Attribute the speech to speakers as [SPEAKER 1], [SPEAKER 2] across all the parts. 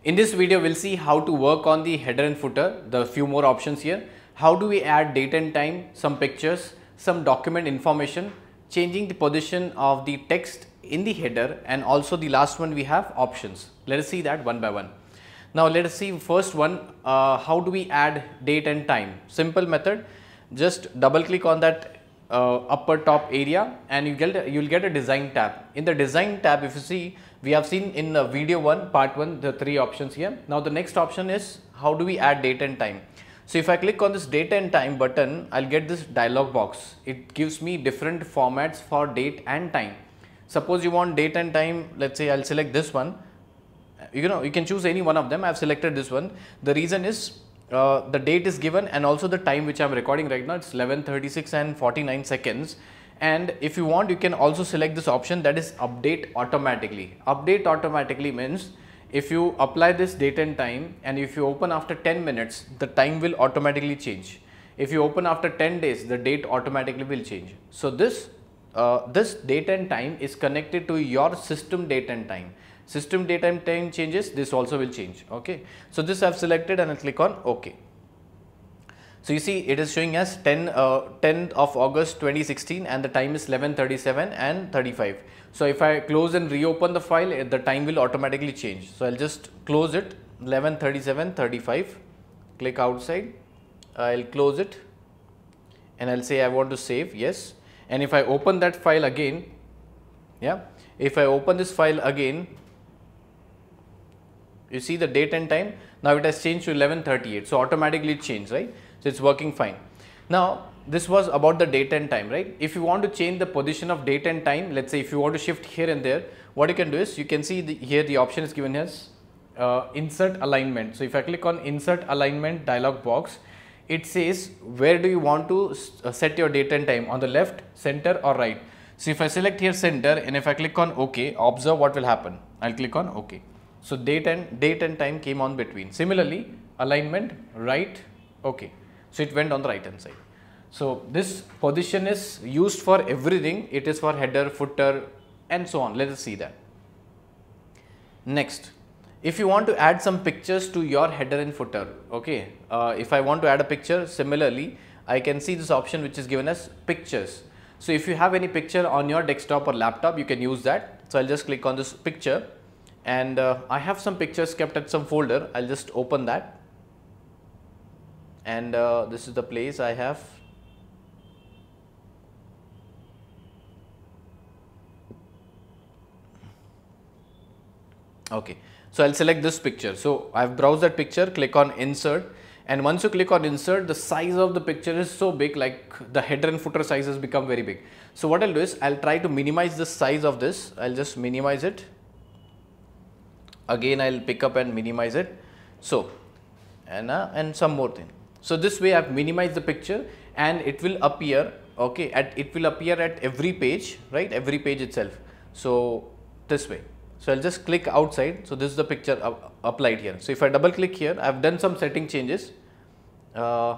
[SPEAKER 1] In this video, we'll see how to work on the header and footer, the few more options here. How do we add date and time, some pictures, some document information, changing the position of the text in the header, and also the last one we have options. Let us see that one by one. Now let us see first one, how do we add date and time? Simple method, just double click on that upper top area and you'll get a design tab. In the design tab, if you see, we have seen in video 1 part 1 the 3 options here. Now the next option is how do we add date and time. So if I click on this date and time button, I'll get this dialog box. It gives me different formats for date and time. Suppose you want date and time, let's say I'll select this one. You can choose any one of them. I've selected this one. The reason is the date is given and also the time which I'm recording right now. It's 11:36 and 49 seconds. And if you want, you can also select this option, that is update automatically. Update automatically means if you apply this date and time and if you open after 10 minutes, the time will automatically change. If you open after 10 days, the date automatically will change. So this date and time is connected to your system date and time. System date and time changes, this also will change. Okay. So this I've selected and I'll click on OK. So you see it is showing as 10th of August 2016 and the time is 11:37 and 35. So if I close and reopen the file, the time will automatically change. So I'll just close it, 11:37:35, click outside, I'll close it and I'll say I want to save, yes. And if I open that file again, if I open this file again, you see the date and time, now it has changed to 11:38, so automatically it changed, right? So it's working fine. Now this was about the date and time, right? If you want to change the position of date and time, let's say if you want to shift here and there, what you can do is you can see here the option is given as insert alignment. So if I click on insert alignment dialog box, it says where do you want to set your date and time, on the left, center or right. So if I select here center and if I click on OK, observe what will happen. I'll click on OK. So date and time came on between. Similarly, alignment right, OK. So it went on the right hand side. So this position is used for everything. It is for header, footer and so on. Let us see that. Next, if you want to add some pictures to your header and footer, okay. If I want to add a picture, similarly, I can see this option which is given as pictures. So if you have any picture on your desktop or laptop, you can use that. So I'll just click on this picture and I have some pictures kept at some folder. I'll just open that. And this is the place I have. Okay, so I'll select this picture. So I've browsed that picture, click on insert, and once you click on insert, the size of the picture is so big, like the header and footer size has become very big. So what I'll do is I'll try to minimize the size of this. I'll just minimize it. Again, I'll pick up and minimize it. So and some more thing. So this way I've minimized the picture and it will appear, okay, it will appear at every page, right, every page itself. So this way. So I'll just click outside. So this is the picture applied here. So if I double click here, I've done some setting changes. Right.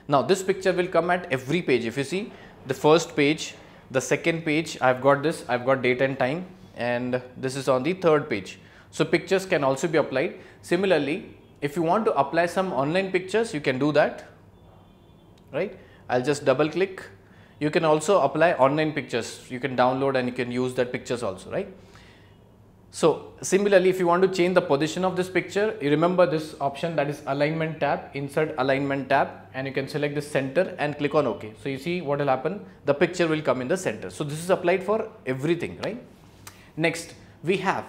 [SPEAKER 1] Now this picture will come at every page. If you see the first page, the second page, I've got this, I've got date and time, and this is on the third page. So pictures can also be applied. Similarly, if you want to apply some online pictures, you can do that, right? I'll just double click. You can also apply online pictures. You can download and you can use that pictures also, right? So similarly, if you want to change the position of this picture, you remember this option, that is alignment tab, insert alignment tab, and you can select the center and click on OK. So you see what will happen, the picture will come in the center. So this is applied for everything, right? Next, we have,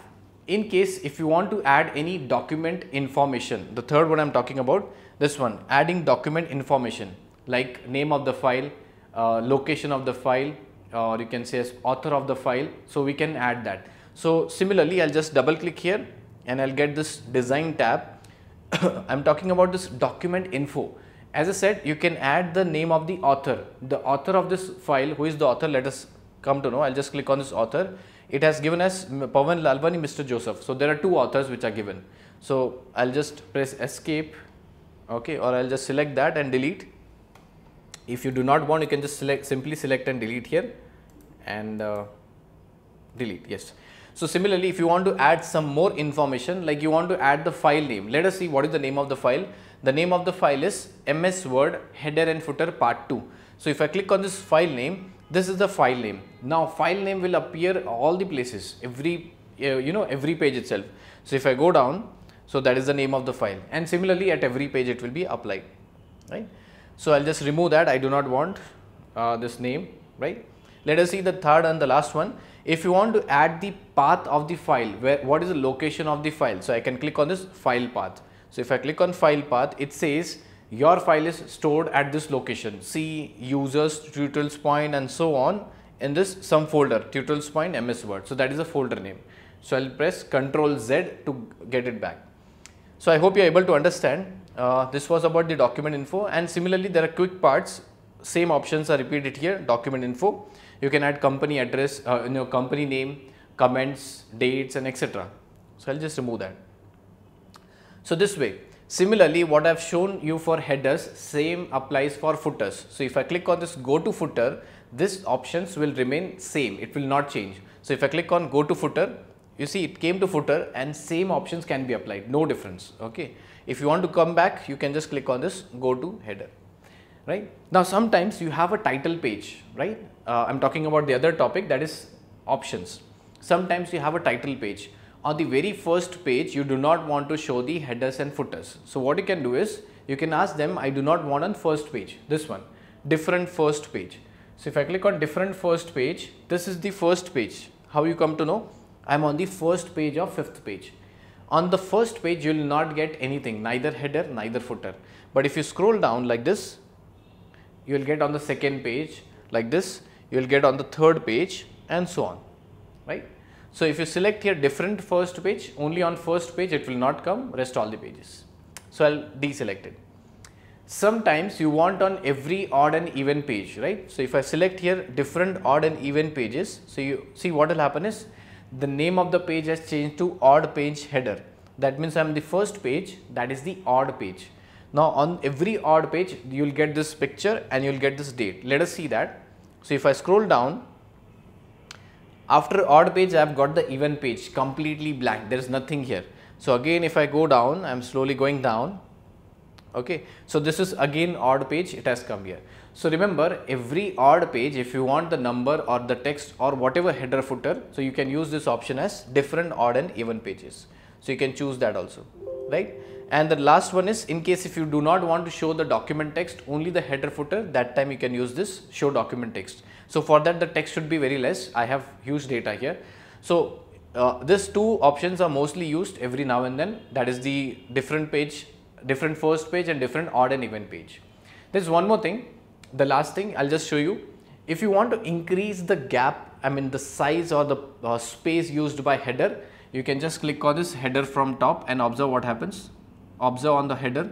[SPEAKER 1] in case if you want to add any document information, the third one I'm talking about, this one, adding document information like name of the file, location of the file, or you can say as author of the file. So we can add that. So similarly, I'll just double click here and I'll get this design tab. I'm talking about this document info. As I said, you can add the name of the author of this file. Who is the author? Let us come to know. I'll just click on this author. It has given as Pavan, Lalwani, Mr. Joseph. So there are two authors which are given. So I'll just press escape, okay, or I'll just select that and delete. If you do not want, you can just simply select and delete here and delete, yes. So similarly, if you want to add some more information, like you want to add the file name, let us see what is the name of the file. The name of the file is MS Word header and footer part 2. So if I click on this file name, this is the file name. Now file name will appear all the places, every every page itself. So if I go down, so that is the name of the file, and similarly at every page it will be applied, right? So I'll just remove that. I do not want this name, right? Let us see the third and the last one. If you want to add the path of the file, what is the location of the file? So I can click on this file path. So if I click on file path, it says your file is stored at this location. See users, tutorials point and so on in this some folder, tutorials point MS Word. So that is a folder name. So I'll press Ctrl Z to get it back. So I hope you are able to understand. This was about the document info, and similarly there are quick parts. Same options are repeated here. Document info, you can add company address, company name, comments, dates and etc. So I'll just remove that. So this way, similarly what I've shown you for headers, same applies for footers. So if I click on this go to footer, these options will remain same, it will not change. So if I click on go to footer, you see it came to footer and same options can be applied, no difference, okay. If you want to come back, you can just click on this go to header, right. Now sometimes you have a title page, right. I'm talking about the other topic, that is options. Sometimes you have a title page. On the very first page, you do not want to show the headers and footers. So what you can do is, you can ask them, I do not want on first page, this one, different first page. So if I click on different first page, this is the first page. How you come to know? I'm on the first page of fifth page. On the first page, you will not get anything, neither header, neither footer. But if you scroll down like this, you will get on the second page like this, you will get on the third page and so on, right. So if you select here different first page, only on first page it will not come, rest all the pages. So I'll deselect it. Sometimes you want on every odd and even page, right. So if I select here different odd and even pages, so you see what will happen is, the name of the page has changed to odd page header. That means I'm the first page, that is the odd page. Now on every odd page, you will get this picture and you will get this date. Let us see that. So if I scroll down, after odd page, I have got the even page, completely blank, there is nothing here. So again, if I go down, I am slowly going down, okay. So this is again odd page, it has come here. So remember, every odd page, if you want the number or the text or whatever header footer, so you can use this option as different odd and even pages. So you can choose that also, right. And the last one is, in case if you do not want to show the document text, only the header footer, that time you can use this show document text. So for that the text should be very less. I have huge data here. So these two options are mostly used every now and then, that is the different page, different first page and different odd and even page. There is one more thing, the last thing I'll just show you. If you want to increase the gap, I mean the size or the space used by header, you can just click on this header from top and observe what happens. Observe on the header,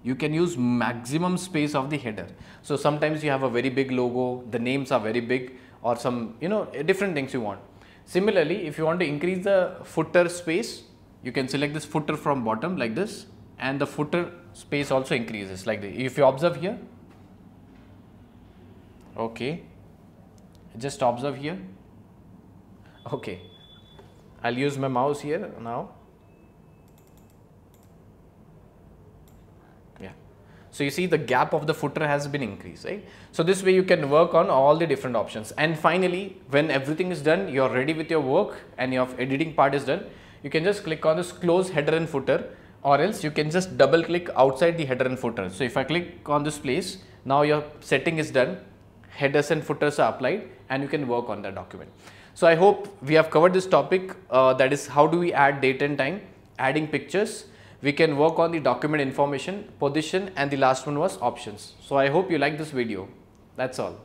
[SPEAKER 1] you can use maximum space of the header. So sometimes you have a very big logo, the names are very big, or some different things you want. Similarly, if you want to increase the footer space, you can select this footer from bottom like this, and the footer space also increases like this. If you observe here, okay, just observe here, okay, I'll use my mouse here now. So you see the gap of the footer has been increased, right. So this way you can work on all the different options. And finally, when everything is done, you are ready with your work and your editing part is done, you can just click on this close header and footer, or else you can just double click outside the header and footer. So if I click on this place, now your setting is done, headers and footers are applied, and you can work on the document. So I hope we have covered this topic, that is how do we add date and time, adding pictures. We can work on the document information, position, and the last one was options. So I hope you like this video. That's all.